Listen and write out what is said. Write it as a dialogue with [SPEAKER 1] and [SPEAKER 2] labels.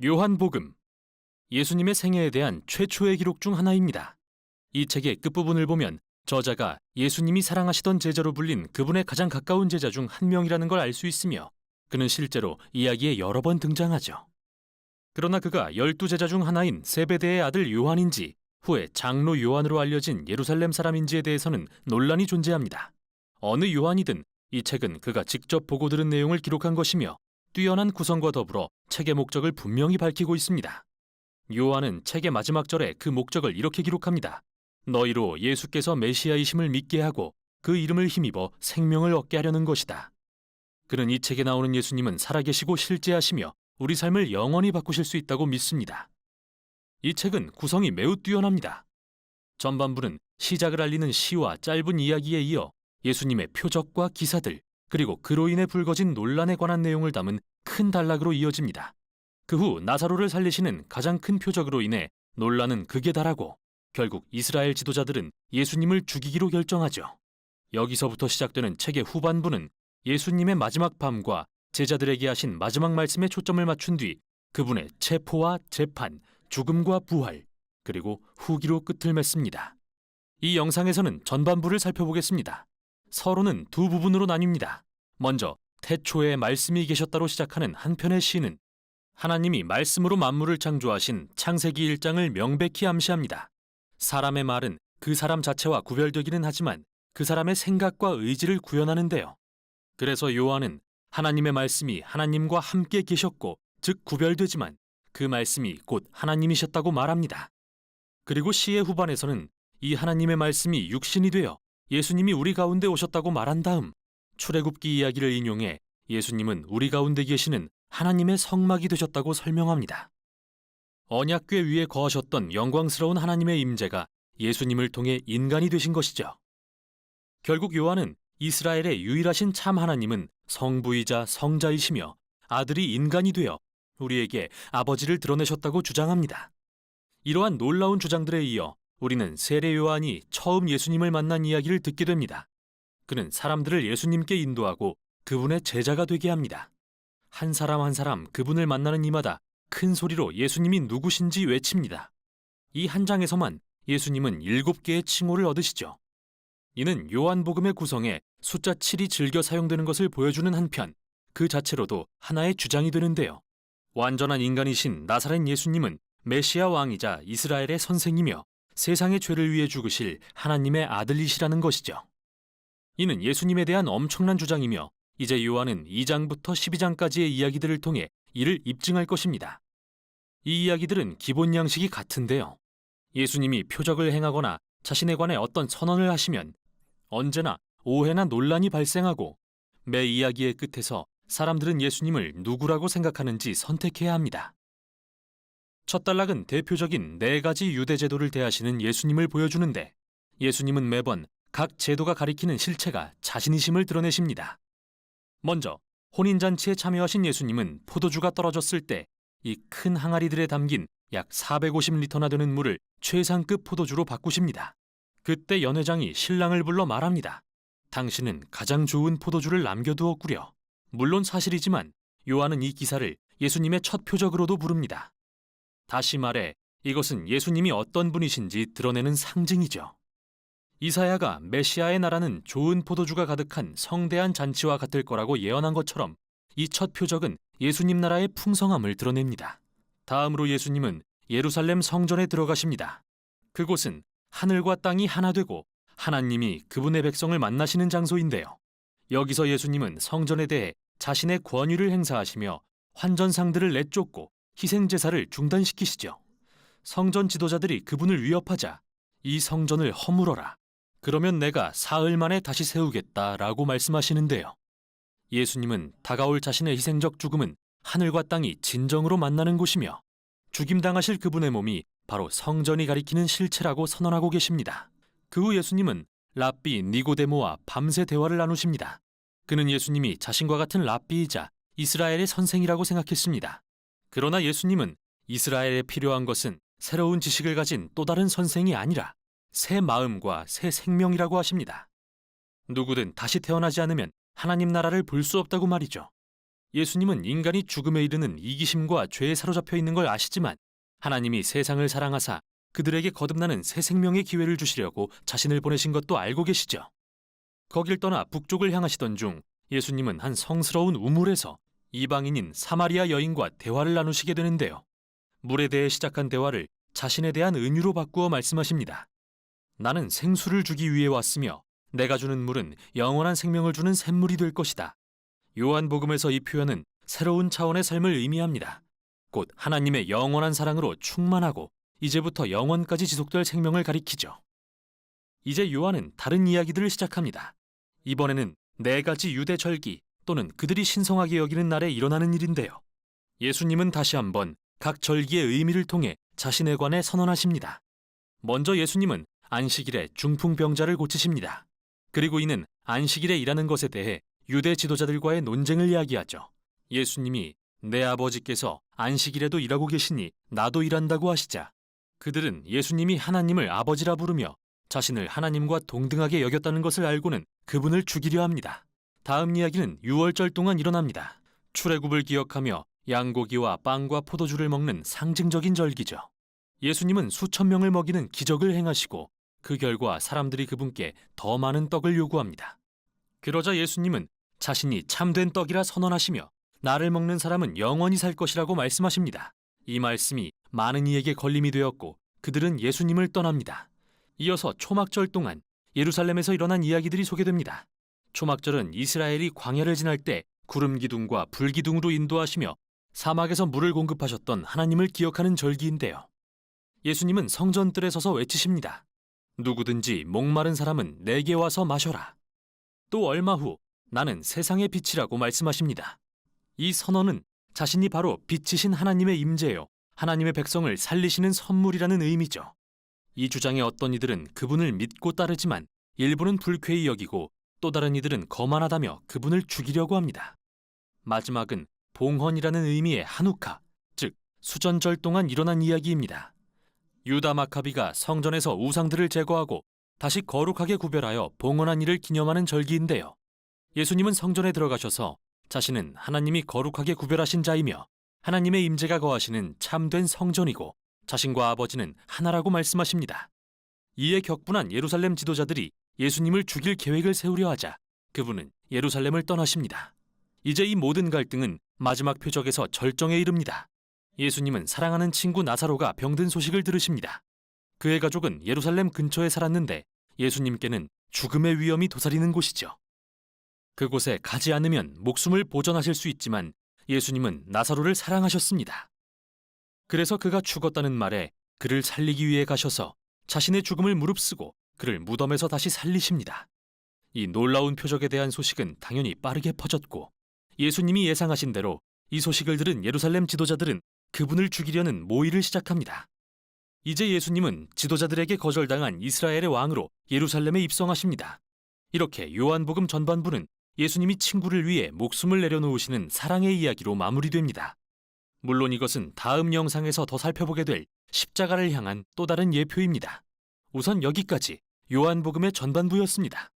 [SPEAKER 1] 요한복음, 예수님의 생애에 대한 최초의 기록 중 하나입니다. 이 책의 끝부분을 보면 저자가 예수님이 사랑하시던 제자로 불린 그분의 가장 가까운 제자 중 한 명이라는 걸 알 수 있으며 그는 실제로 이야기에 여러 번 등장하죠. 그러나 그가 12제자 중 하나인 세베대의 아들 요한인지 후에 장로 요한으로 알려진 예루살렘 사람인지에 대해서는 논란이 존재합니다. 어느 요한이든 이 책은 그가 직접 보고 들은 내용을 기록한 것이며 뛰어난 구성과 더불어 책의 목적을 분명히 밝히고 있습니다. 요한은 책의 마지막 절에 그 목적을 이렇게 기록합니다. 너희로 예수께서 메시아이심을 믿게 하고 그 이름을 힘입어 생명을 얻게 하려는 것이다. 그는 이 책에 나오는 예수님은 살아계시고 실제하시며 우리 삶을 영원히 바꾸실 수 있다고 믿습니다. 이 책은 구성이 매우 뛰어납니다. 전반부는 시작을 알리는 시와 짧은 이야기에 이어 예수님의 표적과 기사들, 그리고 그로 인해 불거진 논란에 관한 내용을 담은 큰 단락으로 이어집니다. 그 후 나사로를 살리시는 가장 큰 표적으로 인해 논란은 극에 달하고 결국 이스라엘 지도자들은 예수님을 죽이기로 결정하죠. 여기서부터 시작되는 책의 후반부는 예수님의 마지막 밤과 제자들에게 하신 마지막 말씀에 초점을 맞춘 뒤 그분의 체포와 재판, 죽음과 부활, 그리고 후기로 끝을 맺습니다. 이 영상에서는 전반부를 살펴보겠습니다. 서론은 두 부분으로 나뉩니다. 먼저 태초에 말씀이 계셨다로 시작하는 한 편의 시는 하나님이 말씀으로 만물을 창조하신 창세기 1장을 명백히 암시합니다. 사람의 말은 그 사람 자체와 구별되기는 하지만 그 사람의 생각과 의지를 구현하는데요. 그래서 요한은 하나님의 말씀이 하나님과 함께 계셨고 즉 구별되지만 그 말씀이 곧 하나님이셨다고 말합니다. 그리고 시의 후반에서는 이 하나님의 말씀이 육신이 되어 예수님이 우리 가운데 오셨다고 말한 다음 출애굽기 이야기를 인용해 예수님은 우리 가운데 계시는 하나님의 성막이 되셨다고 설명합니다. 언약궤 위에 거하셨던 영광스러운 하나님의 임재가 예수님을 통해 인간이 되신 것이죠. 결국 요한은 이스라엘의 유일하신 참 하나님은 성부이자 성자이시며 아들이 인간이 되어 우리에게 아버지를 드러내셨다고 주장합니다. 이러한 놀라운 주장들에 이어 우리는 세례 요한이 처음 예수님을 만난 이야기를 듣게 됩니다. 그는 사람들을 예수님께 인도하고 그분의 제자가 되게 합니다. 한 사람 한 사람 그분을 만나는 이마다 큰 소리로 예수님이 누구신지 외칩니다. 이 한 장에서만 예수님은 7개의 칭호를 얻으시죠. 이는 요한복음의 구성에 숫자 7이 즐겨 사용되는 것을 보여주는 한편 그 자체로도 하나의 주장이 되는데요. 완전한 인간이신 나사렛 예수님은 메시아 왕이자 이스라엘의 선생이며 세상의 죄를 위해 죽으실 하나님의 아들이시라는 것이죠. 이는 예수님에 대한 엄청난 주장이며 이제 요한은 2장부터 12장까지의 이야기들을 통해 이를 입증할 것입니다. 이 이야기들은 기본 양식이 같은데요. 예수님이 표적을 행하거나 자신에 관해 어떤 선언을 하시면 언제나 오해나 논란이 발생하고 매 이야기의 끝에서 사람들은 예수님을 누구라고 생각하는지 선택해야 합니다. 첫 단락은 대표적인 4가지 유대 제도를 대하시는 예수님을 보여주는데 예수님은 매번 각 제도가 가리키는 실체가 자신이심을 드러내십니다. 먼저 혼인잔치에 참여하신 예수님은 포도주가 떨어졌을 때 이 큰 항아리들에 담긴 약 450리터나 되는 물을 최상급 포도주로 바꾸십니다. 그때 연회장이 신랑을 불러 말합니다. 당신은 가장 좋은 포도주를 남겨두었구려. 물론 사실이지만 요한은 이 기사를 예수님의 첫 표적으로도 부릅니다. 다시 말해 이것은 예수님이 어떤 분이신지 드러내는 상징이죠. 이사야가 메시아의 나라는 좋은 포도주가 가득한 성대한 잔치와 같을 거라고 예언한 것처럼 이 첫 표적은 예수님 나라의 풍성함을 드러냅니다. 다음으로 예수님은 예루살렘 성전에 들어가십니다. 그곳은 하늘과 땅이 하나 되고 하나님이 그분의 백성을 만나시는 장소인데요. 여기서 예수님은 성전에 대해 자신의 권위를 행사하시며 환전상들을 내쫓고 희생제사를 중단시키시죠. 성전 지도자들이 그분을 위협하자 이 성전을 허물어라. 그러면 내가 사흘 만에 다시 세우겠다라고 말씀하시는데요. 예수님은 다가올 자신의 희생적 죽음은 하늘과 땅이 진정으로 만나는 곳이며 죽임당하실 그분의 몸이 바로 성전이 가리키는 실체라고 선언하고 계십니다. 그 후 예수님은 랍비 니고데모와 밤새 대화를 나누십니다. 그는 예수님이 자신과 같은 랍비이자 이스라엘의 선생이라고 생각했습니다. 그러나 예수님은 이스라엘에 필요한 것은 새로운 지식을 가진 또 다른 선생이 아니라 새 마음과 새 생명이라고 하십니다. 누구든 다시 태어나지 않으면 하나님 나라를 볼 수 없다고 말이죠. 예수님은 인간이 죽음에 이르는 이기심과 죄에 사로잡혀 있는 걸 아시지만 하나님이 세상을 사랑하사 그들에게 거듭나는 새 생명의 기회를 주시려고 자신을 보내신 것도 알고 계시죠. 거길 떠나 북쪽을 향하시던 중 예수님은 한 성스러운 우물에서 이방인인 사마리아 여인과 대화를 나누시게 되는데요. 물에 대해 시작한 대화를 자신에 대한 은유로 바꾸어 말씀하십니다. 나는 생수를 주기 위해 왔으며 내가 주는 물은 영원한 생명을 주는 샘물이 될 것이다. 요한복음에서 이 표현은 새로운 차원의 삶을 의미합니다. 곧 하나님의 영원한 사랑으로 충만하고 이제부터 영원까지 지속될 생명을 가리키죠. 이제 요한은 다른 이야기들을 시작합니다. 이번에는 4가지 유대 절기 또는 그들이 신성하게 여기는 날에 일어나는 일인데요. 예수님은 다시 한번 각 절기의 의미를 통해 자신에 관해 선언하십니다. 먼저 예수님은 안식일에 중풍병자를 고치십니다. 그리고 이는 안식일에 일하는 것에 대해 유대 지도자들과의 논쟁을 이야기하죠. 예수님이 내 아버지께서 안식일에도 일하고 계시니 나도 일한다고 하시자 그들은 예수님이 하나님을 아버지라 부르며 자신을 하나님과 동등하게 여겼다는 것을 알고는 그분을 죽이려 합니다. 다음 이야기는 유월절 동안 일어납니다. 출애굽을 기억하며 양고기와 빵과 포도주를 먹는 상징적인 절기죠. 예수님은 수천 명을 먹이는 기적을 행하시고 그 결과 사람들이 그분께 더 많은 떡을 요구합니다. 그러자 예수님은 자신이 참된 떡이라 선언하시며 나를 먹는 사람은 영원히 살 것이라고 말씀하십니다. 이 말씀이 많은 이에게 걸림이 되었고 그들은 예수님을 떠납니다. 이어서 초막절 동안 예루살렘에서 일어난 이야기들이 소개됩니다. 초막절은 이스라엘이 광야를 지날 때 구름 기둥과 불 기둥으로 인도하시며 사막에서 물을 공급하셨던 하나님을 기억하는 절기인데요. 예수님은 성전뜰에 서서 외치십니다. 누구든지 목마른 사람은 내게 와서 마셔라. 또 얼마 후 나는 세상의 빛이라고 말씀하십니다. 이 선언은 자신이 바로 빛이신 하나님의 임재요 하나님의 백성을 살리시는 선물이라는 의미죠. 이 주장의 어떤 이들은 그분을 믿고 따르지만 일부는 불쾌히 여기고 또 다른 이들은 거만하다며 그분을 죽이려고 합니다. 마지막은 봉헌이라는 의미의 한우카, 즉 수전절 동안 일어난 이야기입니다. 유다 마카비가 성전에서 우상들을 제거하고 다시 거룩하게 구별하여 봉헌한 일을 기념하는 절기인데요. 예수님은 성전에 들어가셔서 자신은 하나님이 거룩하게 구별하신 자이며 하나님의 임재가 거하시는 참된 성전이고 자신과 아버지는 하나라고 말씀하십니다. 이에 격분한 예루살렘 지도자들이 예수님을 죽일 계획을 세우려 하자 그분은 예루살렘을 떠나십니다. 이제 이 모든 갈등은 마지막 표적에서 절정에 이릅니다. 예수님은 사랑하는 친구 나사로가 병든 소식을 들으십니다. 그의 가족은 예루살렘 근처에 살았는데 예수님께는 죽음의 위험이 도사리는 곳이죠. 그곳에 가지 않으면 목숨을 보존하실 수 있지만 예수님은 나사로를 사랑하셨습니다. 그래서 그가 죽었다는 말에 그를 살리기 위해 가셔서 자신의 죽음을 무릅쓰고 그를 무덤에서 다시 살리십니다. 이 놀라운 표적에 대한 소식은 당연히 빠르게 퍼졌고 예수님이 예상하신 대로 이 소식을 들은 예루살렘 지도자들은 그분을 죽이려는 모의를 시작합니다. 이제 예수님은 지도자들에게 거절당한 이스라엘의 왕으로 예루살렘에 입성하십니다. 이렇게 요한복음 전반부는 예수님이 친구를 위해 목숨을 내려놓으시는 사랑의 이야기로 마무리됩니다. 물론 이것은 다음 영상에서 더 살펴보게 될 십자가를 향한 또 다른 예표입니다. 우선 여기까지 요한복음의 전반부였습니다.